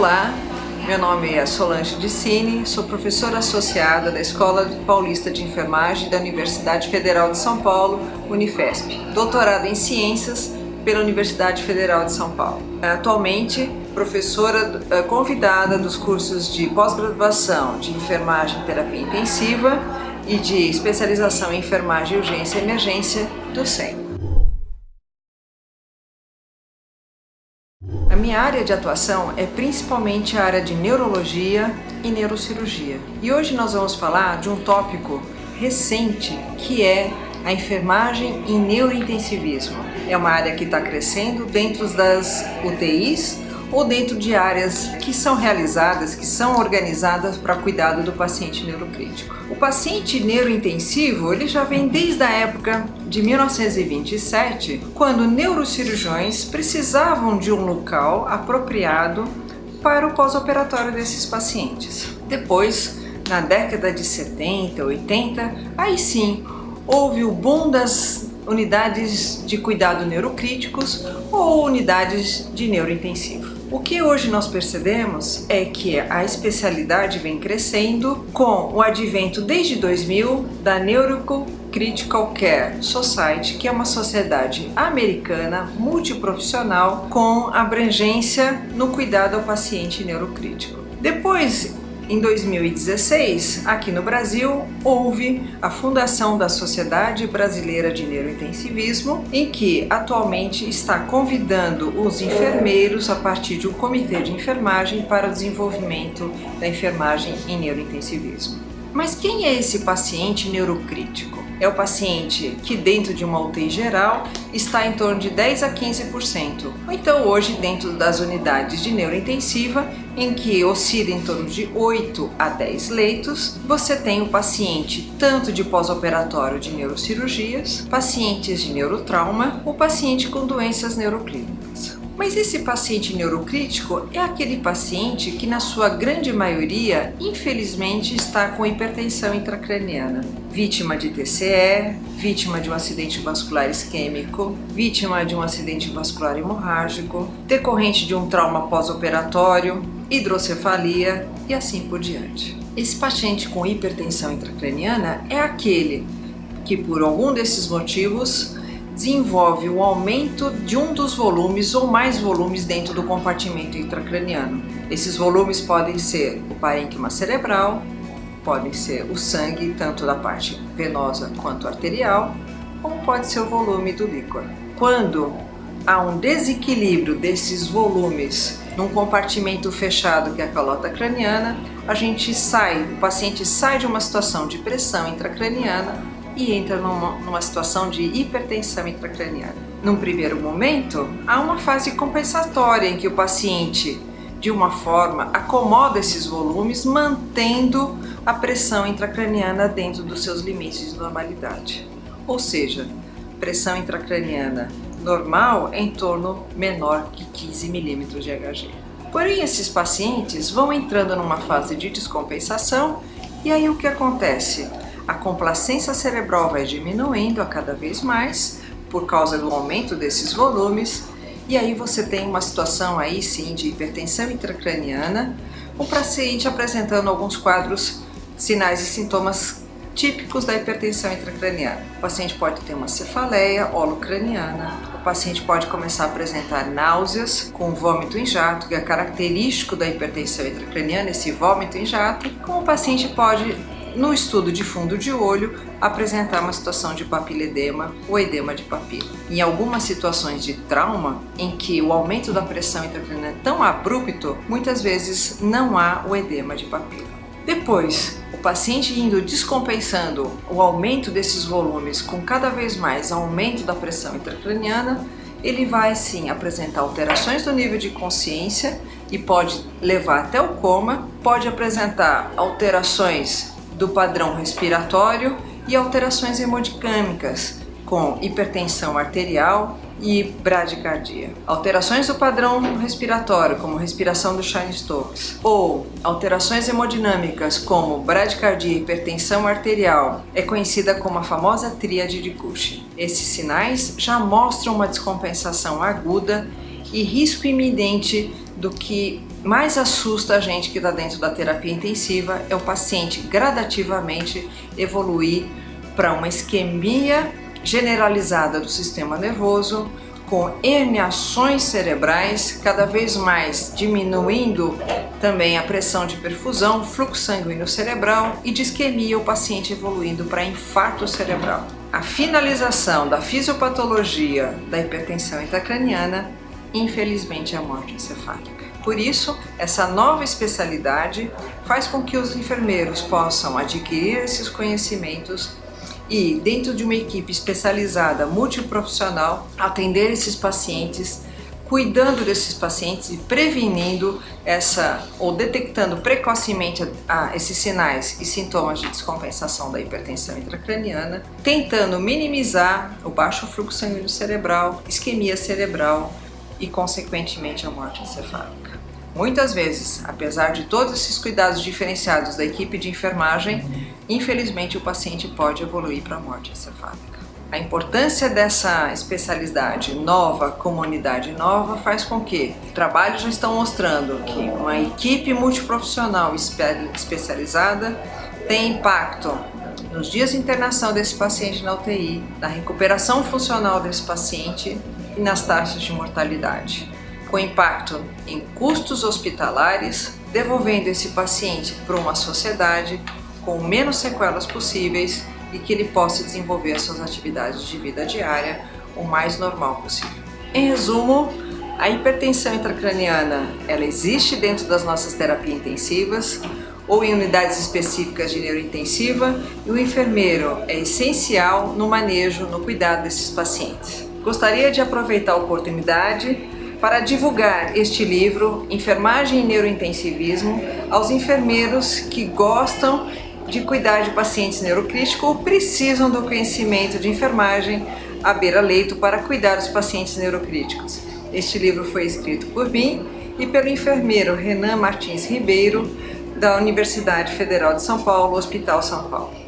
Olá, meu nome é Solange Dicini, sou professora associada da Escola Paulista de Enfermagem da Universidade Federal de São Paulo, Unifesp, doutorada em Ciências pela Universidade Federal de São Paulo. Atualmente, professora convidada dos cursos de pós-graduação de Enfermagem e Terapia Intensiva e de especialização em Enfermagem, Urgência e Emergência do SEM. A minha área de atuação é principalmente a área de neurologia e neurocirurgia. E hoje nós vamos falar de um tópico recente que é a enfermagem em neurointensivismo. É uma área que está crescendo dentro das UTIs ou dentro de áreas que são realizadas, que são organizadas para cuidado do paciente neurocrítico. O paciente neurointensivo, ele já vem desde a época de 1927, quando neurocirurgiões precisavam de um local apropriado para o pós-operatório desses pacientes. Depois, na década de 70, 80, aí sim, houve o boom das unidades de cuidado neurocríticos ou unidades de neurointensivo. O que hoje nós percebemos é que a especialidade vem crescendo com o advento desde 2000 da Neurocritical Care Society, que é uma sociedade americana multiprofissional com abrangência no cuidado ao paciente neurocrítico. Depois, em 2016, aqui no Brasil, houve a fundação da Sociedade Brasileira de Neurointensivismo, em que atualmente está convidando os enfermeiros a partir de um comitê de enfermagem para o desenvolvimento da enfermagem em neurointensivismo. Mas quem é esse paciente neurocrítico? É o paciente que dentro de uma UTI geral está em torno de 10 a 15%. Ou então hoje dentro das unidades de neurointensiva, em que oscila em torno de 8 a 10 leitos, você tem o paciente tanto de pós-operatório de neurocirurgias, pacientes de neurotrauma ou paciente com doenças neuroclínicas. Mas esse paciente neurocrítico é aquele paciente que, na sua grande maioria, infelizmente está com hipertensão intracraniana, vítima de TCE, vítima de um acidente vascular isquêmico, vítima de um acidente vascular hemorrágico, decorrente de um trauma pós-operatório, hidrocefalia e assim por diante. Esse paciente com hipertensão intracraniana é aquele que, por algum desses motivos, desenvolve o aumento de um dos volumes ou mais volumes dentro do compartimento intracraniano. Esses volumes podem ser o parênquima cerebral, podem ser o sangue, tanto da parte venosa quanto arterial, como pode ser o volume do líquor. Quando há um desequilíbrio desses volumes num compartimento fechado, que é a calota craniana, o paciente sai de uma situação de pressão intracraniana e entra numa situação de hipertensão intracraniana. Num primeiro momento, há uma fase compensatória em que o paciente, de uma forma, acomoda esses volumes, mantendo a pressão intracraniana dentro dos seus limites de normalidade. Ou seja, pressão intracraniana normal é em torno menor que 15 milímetros de Hg. Porém, esses pacientes vão entrando numa fase de descompensação e aí o que acontece? A complacência cerebral vai diminuindo a cada vez mais por causa do aumento desses volumes e aí você tem uma situação aí sim de hipertensão intracraniana, o paciente apresentando alguns quadros, sinais e sintomas típicos da hipertensão intracraniana. O paciente pode ter uma cefaleia holocraniana, o paciente pode começar a apresentar náuseas com vômito em jato, que é característico da hipertensão intracraniana, esse vômito em jato, como o paciente pode, no estudo de fundo de olho, apresentar uma situação de papiledema ou edema de papila. Em algumas situações de trauma, em que o aumento da pressão intracraniana é tão abrupto, muitas vezes não há o edema de papila. Depois, o paciente indo descompensando o aumento desses volumes com cada vez mais aumento da pressão intracraniana, ele vai sim apresentar alterações do nível de consciência e pode levar até o coma, pode apresentar alterações do padrão respiratório e alterações hemodinâmicas, com hipertensão arterial e bradicardia. Alterações do padrão respiratório, como respiração do Cheyne-Stokes, ou alterações hemodinâmicas, como bradicardia e hipertensão arterial, é conhecida como a famosa tríade de Cushing. Esses sinais já mostram uma descompensação aguda e risco iminente do que mais assusta a gente que está dentro da terapia intensiva é o paciente gradativamente evoluir para uma isquemia generalizada do sistema nervoso, com herniações cerebrais, cada vez mais diminuindo também a pressão de perfusão, fluxo sanguíneo cerebral e de isquemia, o paciente evoluindo para infarto cerebral. A finalização da fisiopatologia da hipertensão intracraniana, infelizmente, é a morte encefálica. Por isso, essa nova especialidade faz com que os enfermeiros possam adquirir esses conhecimentos e, dentro de uma equipe especializada multiprofissional, atender esses pacientes, cuidando desses pacientes e prevenindo ou detectando precocemente esses sinais e sintomas de descompensação da hipertensão intracraniana, tentando minimizar o baixo fluxo sanguíneo cerebral, isquemia cerebral e, consequentemente, a morte encefálica. Muitas vezes, apesar de todos esses cuidados diferenciados da equipe de enfermagem, infelizmente o paciente pode evoluir para a morte encefálica. A importância dessa especialidade nova, comunidade nova, faz com que trabalhos já estão mostrando que uma equipe multiprofissional especializada tem impacto nos dias de internação desse paciente na UTI, na recuperação funcional desse paciente e nas taxas de mortalidade, com impacto em custos hospitalares, devolvendo esse paciente para uma sociedade com menos sequelas possíveis e que ele possa desenvolver as suas atividades de vida diária o mais normal possível. Em resumo, a hipertensão intracraniana, ela existe dentro das nossas terapias intensivas ou em unidades específicas de neurointensiva, e o enfermeiro é essencial no manejo, no cuidado desses pacientes. Gostaria de aproveitar a oportunidade para divulgar este livro, Enfermagem e Neurointensivismo, aos enfermeiros que gostam de cuidar de pacientes neurocríticos ou precisam do conhecimento de enfermagem à beira-leito para cuidar dos pacientes neurocríticos. Este livro foi escrito por mim e pelo enfermeiro Renan Martins Ribeiro, da Universidade Federal de São Paulo, Hospital São Paulo.